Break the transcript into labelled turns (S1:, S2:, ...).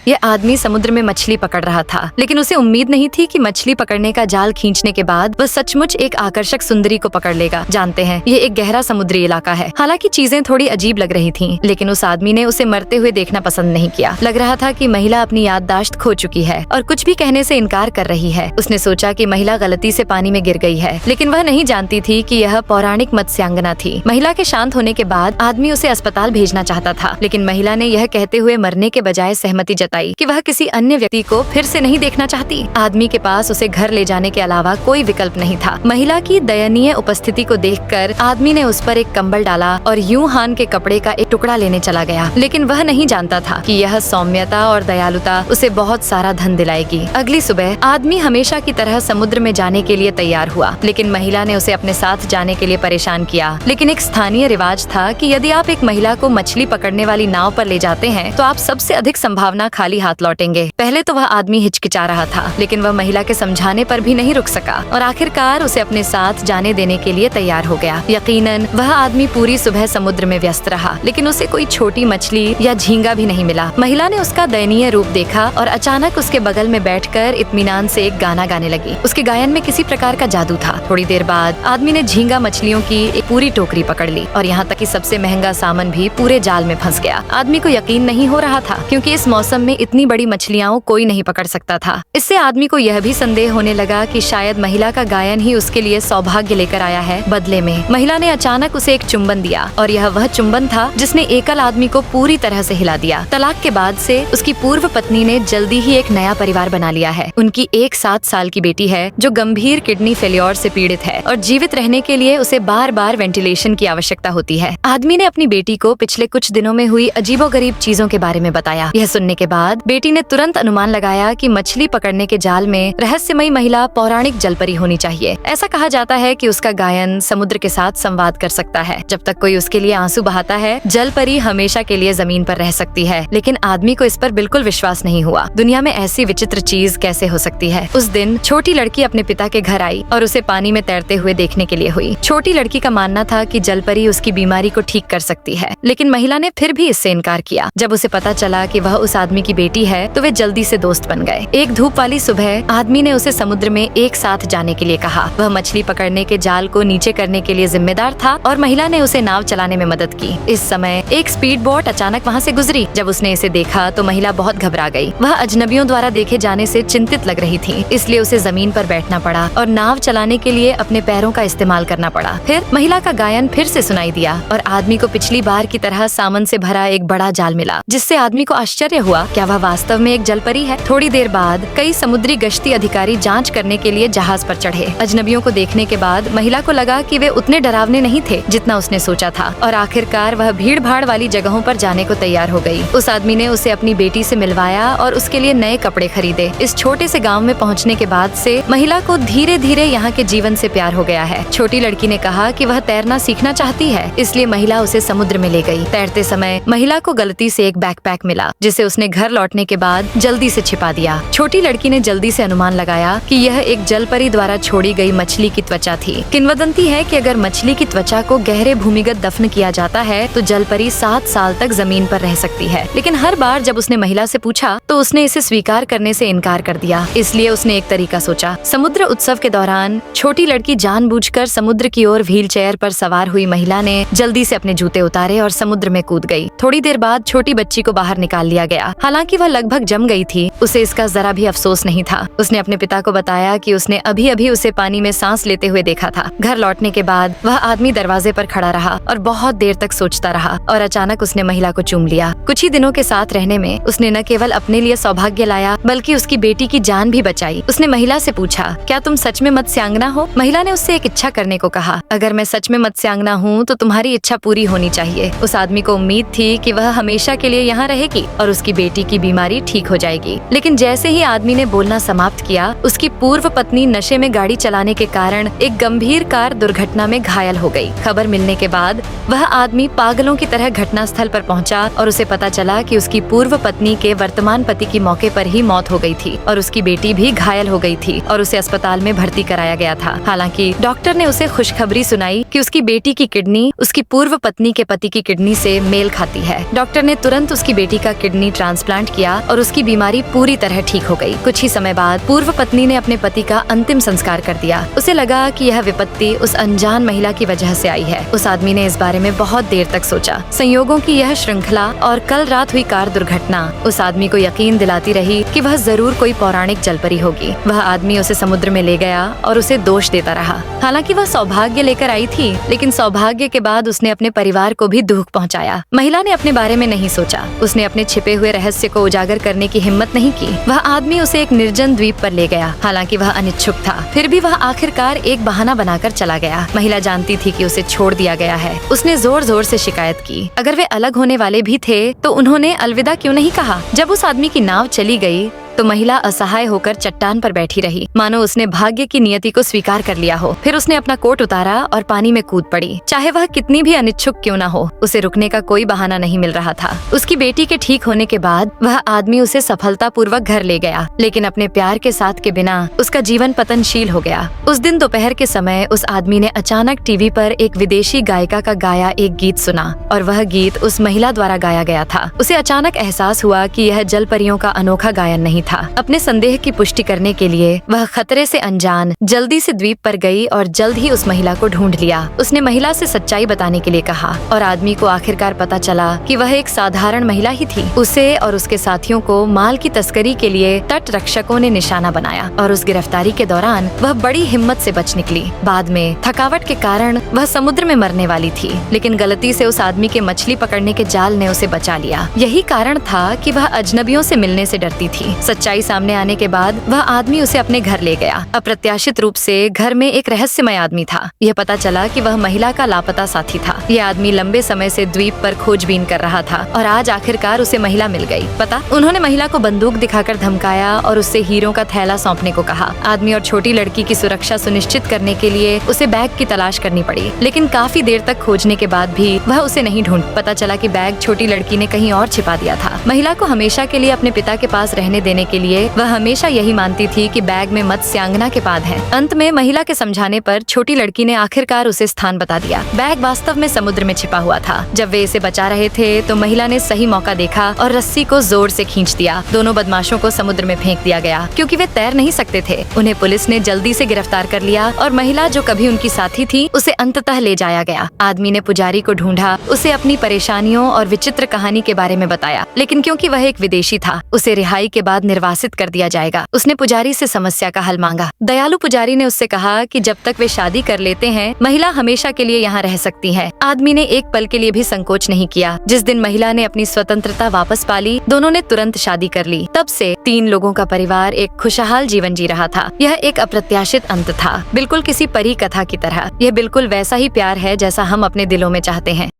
S1: ये आदमी समुद्र में मछली पकड़ रहा था, लेकिन उसे उम्मीद नहीं थी कि मछली पकड़ने का जाल खींचने के बाद वह सचमुच एक आकर्षक सुंदरी को पकड़ लेगा। जानते हैं, ये एक गहरा समुद्री इलाका है। हालांकि चीजें थोड़ी अजीब लग रही थीं, लेकिन उस आदमी ने उसे मरते हुए देखना पसंद नहीं किया। लग रहा था कि महिला अपनी याददाश्त खो चुकी है और कुछ भी कहने से इनकार कर रही है। उसने सोचा कि महिला गलती से पानी में गिर गई है, लेकिन वह नहीं जानती थी कि यह पौराणिक मत्स्यांगना थी। महिला के शांत होने के बाद आदमी उसे अस्पताल भेजना चाहता था, लेकिन महिला ने यह कहते हुए मरने के बजाय सहमति जताई कि वह किसी अन्य व्यक्ति को फिर से नहीं देखना चाहती। आदमी के पास उसे घर ले जाने के अलावा कोई विकल्प नहीं था। महिला की दयनीय उपस्थिति को देखकर आदमी ने उस पर एक कंबल डाला और यूं हान के कपड़े का एक टुकड़ा लेने चला गया, लेकिन वह नहीं जानता था कि यह सौम्यता और दयालुता उसे बहुत सारा धन दिलाएगी। अगली सुबह आदमी हमेशा की तरह समुद्र में जाने के लिए तैयार हुआ, लेकिन महिला ने उसे अपने साथ जाने के लिए परेशान किया। लेकिन एक स्थानीय रिवाज था कि यदि आप एक महिला को मछली पकड़ने वाली नाव पर ले जाते हैं तो आप सबसे अधिक संभावना खाली हाथ लौटेंगे। पहले तो वह आदमी हिचकिचा रहा था, लेकिन वह महिला के समझाने पर भी नहीं रुक सका और आखिरकार उसे अपने साथ जाने देने के लिए तैयार हो गया। यकीनन वह आदमी पूरी सुबह समुद्र में व्यस्त रहा, लेकिन उसे कोई छोटी मछली या झींगा भी नहीं मिला। महिला ने उसका दयनीय रूप देखा और अचानक उसके बगल में बैठकर इत्मीनान से एक गाना गाने लगी। उसके गायन में किसी प्रकार का जादू था। थोड़ी देर बाद आदमी ने झींगा मछलियों की एक पूरी टोकरी पकड़ ली और यहाँ तक कि सबसे महंगा सामान भी पूरे जाल में फंस गया। आदमी को यकीन नहीं हो रहा था, क्योंकि इस मौसम में इतनी बड़ी मछलियाँ कोई नहीं पकड़ सकता था। इससे आदमी को यह भी संदेह होने लगा कि शायद महिला का गायन ही उसके लिए सौभाग्य लेकर आया है। बदले में महिला ने अचानक उसे एक चुंबन दिया और यह वह चुंबन था जिसने एकल आदमी को पूरी तरह से हिला दिया। तलाक के बाद से उसकी पूर्व पत्नी ने जल्दी ही एक नया परिवार बना लिया है। उनकी एक 7 साल की बेटी है जो गंभीर किडनी फेल्योर से पीड़ित है और जीवित रहने के लिए उसे बार बार वेंटिलेशन की आवश्यकता होती है। आदमी ने अपनी बेटी को पिछले कुछ दिनों में हुई अजीबोगरीब चीजों के बारे में बताया। यह सुनने के बाद बेटी ने तुरंत अनुमान लगाया कि मछली पकड़ने के जाल में रहस्यमयी महिला पौराणिक जलपरी होनी चाहिए। ऐसा कहा जाता है कि उसका गायन समुद्र के साथ संवाद कर सकता है। जब तक कोई उसके लिए आंसू बहाता है, जलपरी हमेशा के लिए जमीन पर रह सकती है। लेकिन आदमी को इस पर बिल्कुल विश्वास नहीं हुआ। दुनिया में ऐसी विचित्र चीज कैसे हो सकती है। उस दिन छोटी लड़की अपने पिता के घर आई और उसे पानी में तैरते हुए देखने के लिए हुई। छोटी लड़की का मानना था कि जलपरी उसकी बीमारी को ठीक कर सकती है, लेकिन महिला ने फिर भी इससे इनकार किया। जब उसे पता चला कि वह उस आदमी की बेटी है तो वे जल्दी से दोस्त बन गए। एक धूप वाली सुबह आदमी ने उसे समुद्र में एक साथ जाने के लिए कहा। वह मछली पकड़ने के जाल को नीचे करने के लिए जिम्मेदार था और महिला ने उसे नाव चलाने में मदद की। इस समय एक स्पीड बोट अचानक वहाँ से गुजरी। जब उसने इसे देखा तो महिला बहुत घबरा गई। वह अजनबियों द्वारा देखे जाने से चिंतित लग रही थी, इसलिए उसे जमीन पर बैठना पड़ा और नाव चलाने के लिए अपने पैरों का इस्तेमाल करना पड़ा। फिर महिला का गायन फिर से सुनाई दिया और आदमी को पिछली बार की तरह सामान से भरा एक बड़ा जाल मिला, जिससे आदमी को आश्चर्य हुआ, क्या वह वास्तव में एक जलपरी है। थोड़ी देर बाद कई समुद्री गश्ती अधिकारी जांच करने के लिए जहाज पर चढ़े। अजनबियों को देखने के बाद महिला को लगा कि वे उतने डरावने नहीं थे जितना उसने सोचा था और आखिरकार वह भीड़ भाड़ वाली जगहों पर जाने को तैयार हो गई। उस आदमी ने उसे अपनी बेटी से मिलवाया और उसके लिए नए कपड़े खरीदे। इस छोटे से गांव में पहुंचने के बाद से महिला को धीरे धीरे यहाँ के जीवन से प्यार हो गया है। छोटी लड़की ने कहा कि वह तैरना सीखना चाहती है, इसलिए महिला उसे समुद्र में ले गई। तैरते समय महिला को गलती से एक बैकपैक मिला, जिसे उसने घर लौटने के बाद जल्दी से छिपा दिया। छोटी लड़की ने जल्दी से अनुमान लगाया कि यह एक जलपरी द्वारा छोड़ी गई मछली की त्वचा थी। किंवदंती है कि अगर मछली की त्वचा को गहरे भूमिगत दफन किया जाता है तो जलपरी 7 साल तक जमीन पर रह सकती है। लेकिन हर बार जब उसने महिला से पूछा तो उसने इसे स्वीकार करने से इनकार कर दिया। इसलिए उसने एक तरीका सोचा। समुद्र उत्सव के दौरान छोटी लड़की जानबूझकर समुद्र की ओर व्हील चेयर पर सवार हुई महिला ने जल्दी से अपने जूते उतारे और समुद्र में कूद गई। थोड़ी देर बाद छोटी बच्ची को बाहर निकाल लिया गया। हालांकि वह लगभग जम गई थी, उसे इसका जरा भी अफसोस नहीं था। उसने अपने पिता को बताया कि उसने अभी अभी उसे पानी में सांस लेते हुए देखा था। घर लौटने के बाद वह आदमी दरवाजे पर खड़ा रहा और बहुत देर तक सोचता रहा और अचानक उसने महिला को चूम लिया। कुछ ही दिनों के साथ रहने में उसने न केवल अपने लिए सौभाग्य लाया बल्कि उसकी बेटी की जान भी बचाई। उसने महिला से पूछा, क्या तुम सच में मत्स्यांगना हो? महिला ने उससे एक इच्छा करने को कहा। अगर मैं सच में मत्स्यांगना हूँ तो तुम्हारी इच्छा पूरी होनी चाहिए। उस आदमी को उम्मीद थी कि वह हमेशा के लिए यहाँ रहेगी और उसकी बेटी की बीमारी ठीक हो जाएगी। लेकिन जैसे ही आदमी ने बोलना समाप्त किया, उसकी पूर्व पत्नी नशे में गाड़ी चलाने के कारण एक गंभीर कार दुर्घटना में घायल हो गई। खबर मिलने के बाद वह आदमी पागलों की तरह घटनास्थल पर पहुंचा और उसे पता चला कि उसकी पूर्व पत्नी के वर्तमान पति की मौके पर ही मौत हो गई थी और उसकी बेटी भी घायल हो गई थी और उसे अस्पताल में भर्ती कराया गया था। हालांकि डॉक्टर ने उसे खुशखबरी सुनाई कि उसकी बेटी की किडनी उसकी पूर्व पत्नी के पति की किडनी से मेल खाती है। डॉक्टर ने तुरंत उसकी बेटी का किडनी ट्रांसप्लांट ट्रांसप्लांट किया और उसकी बीमारी पूरी तरह ठीक हो गई। कुछ ही समय बाद पूर्व पत्नी ने अपने पति का अंतिम संस्कार कर दिया। उसे लगा कि यह विपत्ति उस अनजान महिला की वजह से आई है। उस आदमी ने इस बारे में बहुत देर तक सोचा। संयोगों की यह श्रृंखला और कल रात हुई कार दुर्घटना उस आदमी को यकीन दिलाती रही कि वह जरूर कोई पौराणिक जलपरी होगी। वह आदमी उसे समुद्र में ले गया और उसे दोष देता रहा। हालांकि वह सौभाग्य लेकर आई थी, लेकिन सौभाग्य के बाद उसने अपने परिवार को भी दुख पहुंचाया। महिला ने अपने बारे में नहीं सोचा। उसने अपने छिपे हुए रहस्य को उजागर करने की हिम्मत नहीं की। वह आदमी उसे एक निर्जन द्वीप पर ले गया। हालांकि वह अनिच्छुक था, फिर भी वह आखिरकार एक बहाना बनाकर चला गया। महिला जानती थी कि उसे छोड़ दिया गया है। उसने जोर जोर से शिकायत की। अगर वे अलग होने वाले भी थे तो उन्होंने अलविदा क्यों नहीं कहा? जब उस आदमी की नाव चली गई तो महिला असहाय होकर चट्टान पर बैठी रही, मानो उसने भाग्य की नियति को स्वीकार कर लिया हो। फिर उसने अपना कोट उतारा और पानी में कूद पड़ी। चाहे वह कितनी भी अनिच्छुक क्यों न हो, उसे रुकने का कोई बहाना नहीं मिल रहा था। उसकी बेटी के ठीक होने के बाद वह आदमी उसे सफलतापूर्वक घर ले गया, लेकिन अपने प्यार के साथ के बिना उसका जीवन पतनशील हो गया। उस दिन दोपहर के समय उस आदमी ने अचानक टीवी पर एक विदेशी गायिका का गाया एक गीत सुना और वह गीत उस महिला द्वारा गाया गया था। उसे अचानक एहसास हुआ कि यह जल परियों का अनोखा गायन नहीं था। अपने संदेह की पुष्टि करने के लिए वह खतरे से अनजान जल्दी से द्वीप पर गई और जल्द ही उस महिला को ढूंढ लिया। उसने महिला से सच्चाई बताने के लिए कहा और आदमी को आखिरकार पता चला कि वह एक साधारण महिला ही थी। उसे और उसके साथियों को माल की तस्करी के लिए तट रक्षकों ने निशाना बनाया और उस गिरफ्तारी के दौरान वह बड़ी हिम्मत से बच निकली। बाद में थकावट के कारण वह समुद्र में मरने वाली थी, लेकिन गलती से उस आदमी के मछली पकड़ने के जाल ने उसे बचा लिया। यही कारण था कि वह अजनबियों से मिलने से डरती थी। सच्चाई सामने आने के बाद वह आदमी उसे अपने घर ले गया। अप्रत्याशित रूप से घर में एक रहस्यमय आदमी था। यह पता चला कि वह महिला का लापता साथी था। यह आदमी लंबे समय से द्वीप पर खोजबीन कर रहा था और आज आखिरकार उसे महिला मिल गई। पता, उन्होंने महिला को बंदूक दिखाकर धमकाया और उससे हीरों का थैला सौंपने को कहा। आदमी और छोटी लड़की की सुरक्षा सुनिश्चित करने के लिए उसे बैग की तलाश करनी पड़ी, लेकिन काफी देर तक खोजने के बाद भी वह उसे नहीं ढूंढ। पता चला कि बैग छोटी लड़की ने कहीं और छिपा दिया था। महिला को हमेशा के लिए अपने पिता के पास रहने देने के लिए वह हमेशा यही मानती थी कि बैग में मत्स्यांगना के पाद है। अंत में महिला के समझाने पर छोटी लड़की ने आखिरकार उसे स्थान बता दिया। बैग वास्तव में समुद्र में छिपा हुआ था। जब वे इसे बचा रहे थे तो महिला ने सही मौका देखा और रस्सी को जोर से खींच दिया। दोनों बदमाशों को समुद्र में फेंक दिया गया क्योंकि वे तैर नहीं सकते थे। उन्हें पुलिस ने जल्दी से गिरफ्तार कर लिया और महिला जो कभी उनकी साथी थी उसे अंततः ले जाया गया। आदमी ने पुजारी को ढूंढा, उसे अपनी परेशानियों और विचित्र कहानी के बारे में बताया, लेकिन क्योंकि वह एक विदेशी था उसे रिहाई के बाद निर्वासित कर दिया जाएगा। उसने पुजारी से समस्या का हल मांगा। दयालु पुजारी ने उससे कहा कि जब तक वे शादी कर लेते हैं महिला हमेशा के लिए यहाँ रह सकती है। आदमी ने एक पल के लिए भी संकोच नहीं किया। जिस दिन महिला ने अपनी स्वतंत्रता वापस पा ली, दोनों ने तुरंत शादी कर ली। तब से 3 लोगों का परिवार एक खुशहाल जीवन जी रहा था। यह एक अप्रत्याशित अंत था, बिल्कुल किसी परी कथा की तरह। यह बिल्कुल वैसा ही प्यार है जैसा हम अपने दिलों में चाहते हैं।